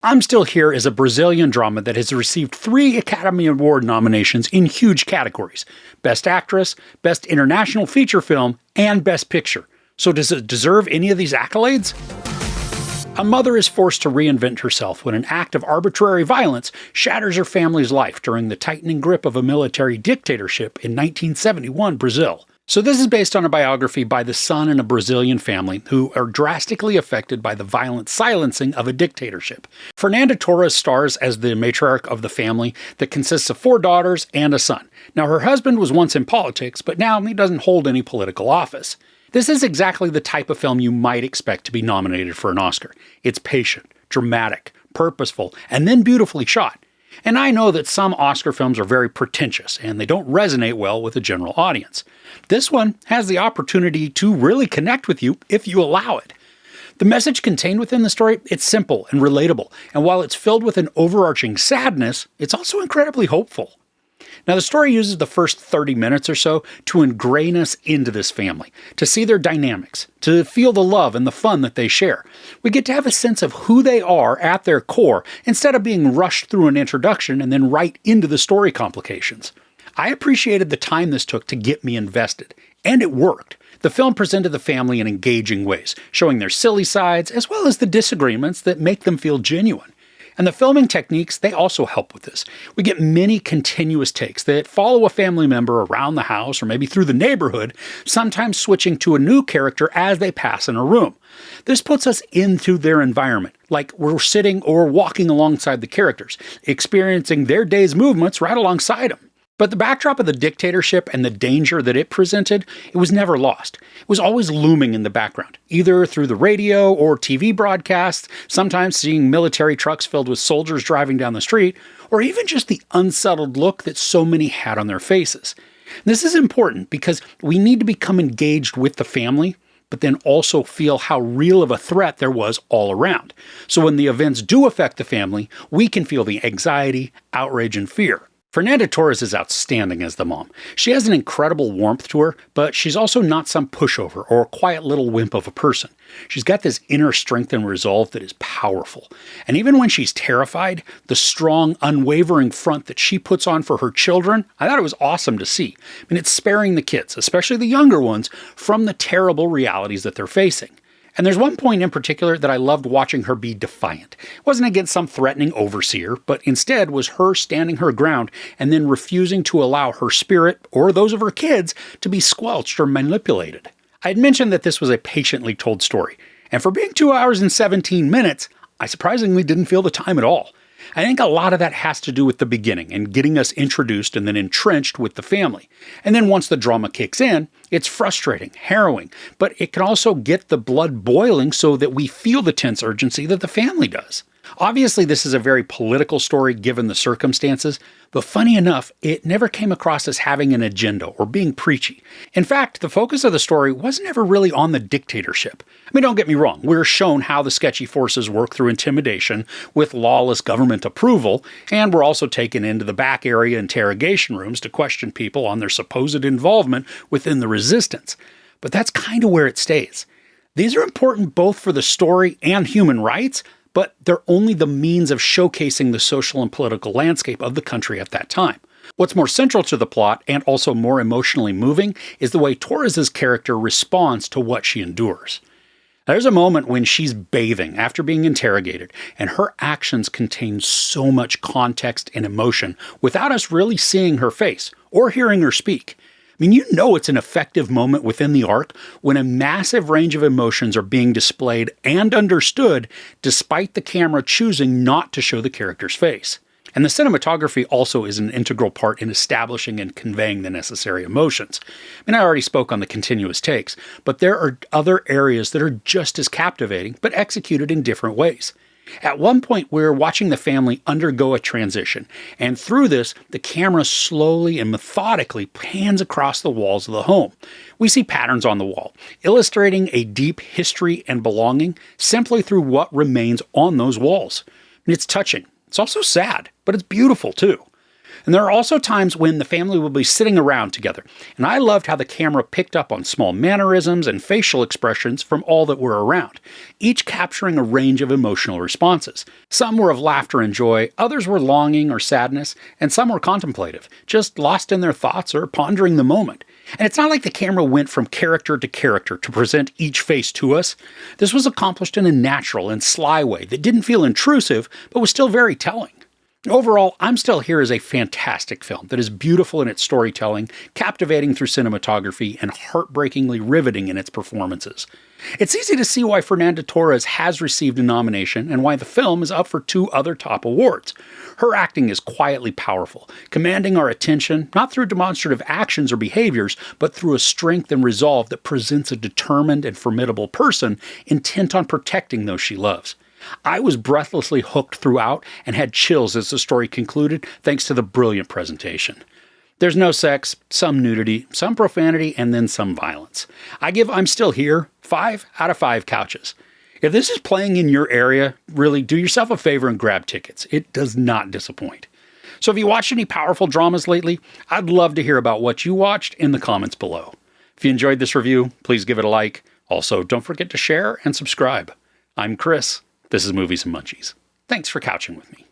I'm Still Here is a Brazilian drama that has received 3 Academy Award nominations in huge categories: Best Actress, Best International Feature Film, and Best Picture. So does it deserve any of these accolades? A mother is forced to reinvent herself when an act of arbitrary violence shatters her family's life during the tightening grip of a military dictatorship in 1971 Brazil. So this is based on a biography by the son in a Brazilian family who are drastically affected by the violent silencing of a dictatorship. Fernanda Torres stars as the matriarch of the family that consists of 4 daughters and a son. Now, her husband was once in politics, but now he doesn't hold any political office. This is exactly the type of film you might expect to be nominated for an Oscar. It's patient, dramatic, purposeful, and then beautifully shot. And I know that some Oscar films are very pretentious and they don't resonate well with the general audience. This one has the opportunity to really connect with you if you allow it. The message contained within the story, it's simple and relatable, and while it's filled with an overarching sadness, it's also incredibly hopeful. Now, the story uses the first 30 minutes or so to ingrain us into this family, to see their dynamics, to feel the love and the fun that they share. We get to have a sense of who they are at their core instead of being rushed through an introduction and then right into the story complications. I appreciated the time this took to get me invested, and it worked. The film presented the family in engaging ways, showing their silly sides as well as the disagreements that make them feel genuine. And the filming techniques, they also help with this. We get many continuous takes that follow a family member around the house or maybe through the neighborhood, sometimes switching to a new character as they pass in a room. This puts us into their environment, like we're sitting or walking alongside the characters, experiencing their day's movements right alongside them. But the backdrop of the dictatorship and the danger that it presented, it was never lost. It was always looming in the background, either through the radio or TV broadcasts, sometimes seeing military trucks filled with soldiers driving down the street, or even just the unsettled look that so many had on their faces. This is important because we need to become engaged with the family, but then also feel how real of a threat there was all around. So when the events do affect the family, we can feel the anxiety, outrage, and fear. Fernanda Torres is outstanding as the mom. She has an incredible warmth to her, but she's also not some pushover or quiet little wimp of a person. She's got this inner strength and resolve that is powerful. And even when she's terrified, the strong, unwavering front that she puts on for her children, I thought it was awesome to see. I mean, it's sparing the kids, especially the younger ones, from the terrible realities that they're facing. And there's one point in particular that I loved watching her be defiant. It wasn't against some threatening overseer, but instead was her standing her ground and then refusing to allow her spirit, or those of her kids, to be squelched or manipulated. I had mentioned that this was a patiently told story, and for being 2 hours and 17 minutes, I surprisingly didn't feel the time at all. I think a lot of that has to do with the beginning and getting us introduced and then entrenched with the family. And then once the drama kicks in, it's frustrating, harrowing, but it can also get the blood boiling so that we feel the tense urgency that the family does. Obviously, this is a very political story given the circumstances, but funny enough, it never came across as having an agenda or being preachy. In fact, the focus of the story wasn't ever really on the dictatorship. I mean, don't get me wrong, we're shown how the sketchy forces work through intimidation with lawless government approval, and we're also taken into the back area interrogation rooms to question people on their supposed involvement within the resistance. But that's kind of where it stays. These are important both for the story and human rights, but they're only the means of showcasing the social and political landscape of the country at that time. What's more central to the plot, and also more emotionally moving, is the way Torres' character responds to what she endures. There's a moment when she's bathing after being interrogated, and her actions contain so much context and emotion without us really seeing her face or hearing her speak. I mean, you know it's an effective moment within the arc when a massive range of emotions are being displayed and understood despite the camera choosing not to show the character's face. And the cinematography also is an integral part in establishing and conveying the necessary emotions. I mean, I already spoke on the continuous takes, but there are other areas that are just as captivating, but executed in different ways. At one point, we're watching the family undergo a transition, and through this, the camera slowly and methodically pans across the walls of the home. We see patterns on the wall, illustrating a deep history and belonging simply through what remains on those walls. And it's touching. It's also sad, but it's beautiful too. And there are also times when the family will be sitting around together, and I loved how the camera picked up on small mannerisms and facial expressions from all that were around, each capturing a range of emotional responses. Some were of laughter and joy, others were longing or sadness, and some were contemplative, just lost in their thoughts or pondering the moment. And it's not like the camera went from character to present each face to us. This was accomplished in a natural and sly way that didn't feel intrusive, but was still very telling. Overall, I'm Still Here is a fantastic film that is beautiful in its storytelling, captivating through cinematography, and heartbreakingly riveting in its performances. It's easy to see why Fernanda Torres has received a nomination and why the film is up for 2 other top awards. Her acting is quietly powerful, commanding our attention not through demonstrative actions or behaviors, but through a strength and resolve that presents a determined and formidable person intent on protecting those she loves. I was breathlessly hooked throughout and had chills as the story concluded thanks to the brilliant presentation. There's no sex, some nudity, some profanity, and then some violence. I give I'm Still Here 5 out of 5 couches. If this is playing in your area, really do yourself a favor and grab tickets. It does not disappoint. So if you watched any powerful dramas lately, I'd love to hear about what you watched in the comments below. If you enjoyed this review, please give it a like. Also, don't forget to share and subscribe. I'm Chris. This is Movies and Munchies. Thanks for couching with me.